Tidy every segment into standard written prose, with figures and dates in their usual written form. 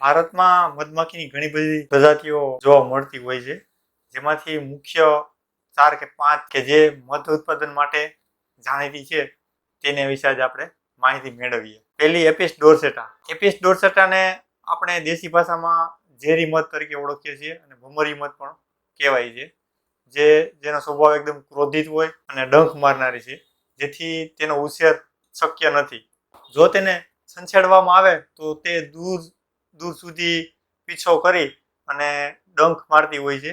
ભારતમાં મધમાખીની ઘણી બધી પ્રજાતિઓ જોવા મળતી હોય છે, જેમાંથી મુખ્ય 4 કે 5 કે જે મધ ઉત્પાદન માટે જાણીતી છે તેને વિશે આજે આપણે માહિતી મેળવીએ. પહેલી એપિસ ડોર્સેટા. એપિસ ડોર્સેટાને આપણે દેશી ભાષામાં ઝેરી મધ તરીકે ઓળખીએ છીએ અને ભમરી મધ પણ કહેવાય છે, જેનો સ્વભાવ એકદમ ક્રોધિત હોય અને ડંખ મારનારી છે, જેથી તેનો ઉછેર શક્ય નથી. જો તેને છંછેડવામાં આવે તો તે દૂર સુધી પીછો કરી અને ડંખ મારતી હોય છે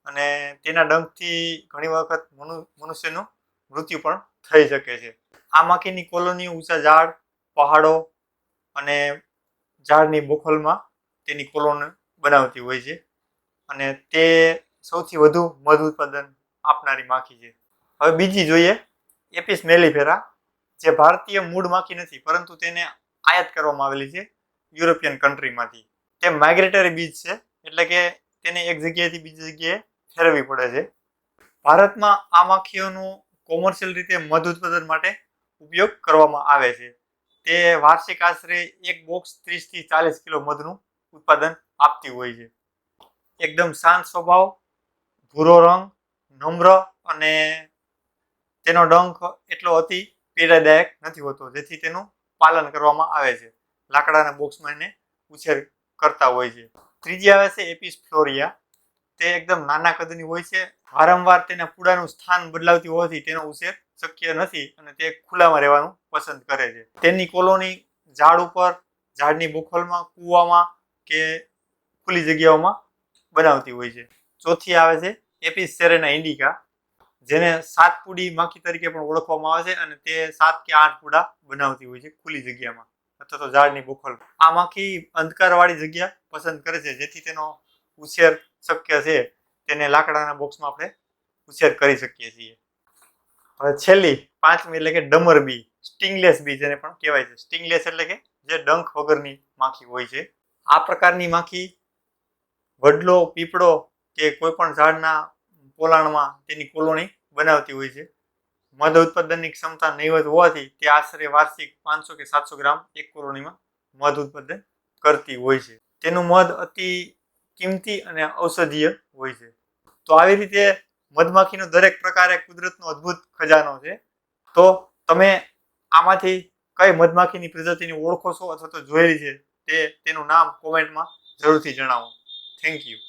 અને તેના ડંખથી ઘણી વખત મનુષ્યનું મૃત્યુ પણ થઈ શકે છે. આ માખીની કોલોની ઊંચા ઝાડ, પહાડો અને ઝાડની બોખલમાં તેની કોલોની બનાવતી હોય છે અને તે સૌથી વધુ મધ ઉત્પાદન આપનારી માખી છે. હવે બીજી જોઈએ એપિસ મેલિફેરા, જે ભારતીય મૂળ માખી નથી, પરંતુ તેને આયાત કરવામાં આવેલી છે યુરોપિયન કન્ટ્રીમાંથી. તે માઇગ્રેટરી બીજ છે, એટલે કે તેને એક જગ્યાએથી બીજી જગ્યાએ ફેરવવી પડે છે. ભારતમાં આ માખીઓનું કોમર્શિયલ રીતે મધ ઉત્પાદન માટે ઉપયોગ કરવામાં આવે છે. તે વાર્ષિક આશરે એક બોક્સ 30 થી 40 કિલો મધનું ઉત્પાદન આપતી હોય છે. એકદમ શાંત સ્વભાવ, ભૂરો રંગ, નમ્ર અને તેનો ડંખ એટલો અતિ પીડાદાયક નથી હોતો, જેથી તેનું પાલન કરવામાં આવે છે. લાકડાના બોક્સમાં એને ઉછેર કરતા હોય છે. ત્રીજી આવે છે એપિસ ફ્લોરિયા. તે એકદમ નાના કદની હોય છે. વારંવાર તેના પૂડાનું સ્થાન બદલાવતી હોવાથી તેનો ઉછેર શક્ય નથી અને તે ખુલ્લામાં રહેવાનું પસંદ કરે છે. તેની કોલોની ઝાડ ઉપર, ઝાડની બોખલમાં, કૂવામાં કે ખુલ્લી જગ્યાઓમાં બનાવતી હોય છે. ચોથી આવે છે એપિસ સેરેના ઇન્ડિકા, જેને 7 પૂડી માખી તરીકે પણ ઓળખવામાં આવે છે અને તે 7 કે 8 પૂડા બનાવતી હોય છે ખુલ્લી જગ્યામાં અથવા તો ઝાડની બોખલ. આ માખી અંધકારવાળી જગ્યા પસંદ કરે છે, જેથી તેનો ઉછેર શક્ય છે. તેને લાકડાના બોક્સમાં આપણે ઉછેર કરી શકીએ છીએ. હવે છેલ્લી 5મી એટલે કે ડમર બી, સ્ટિંગલેસ બી જેને પણ કહેવાય છે. સ્ટિંગલેસ એટલે કે જે ડંખ વગરની માખી હોય છે. આ પ્રકારની માખી વડલો, પીપળો કે કોઈ પણ ઝાડના પોલાણમાં તેની કોલોની બનાવતી હોય છે. મધ ઉત્પાદનની ક્ષમતા નહીવત હોવાથી તે આશરે વાર્ષિક 500 કે 700 ગ્રામ એક કોલોનીમાં મધ ઉત્પાદન કરતી હોય છે. તેનું મધ અતિ કિંમતી અને ઔષધીય હોય છે. તો આવી રીતે મધમાખીનો દરેક પ્રકાર એક કુદરતનો અદ્ભુત ખજાનો છે. તો તમે આમાંથી કઈ મધમાખીની પ્રજાતિને ઓળખો છો અથવા તો જોયેલી છે, તેનું નામ કોમેન્ટમાં જરૂરથી જણાવો. Thank you.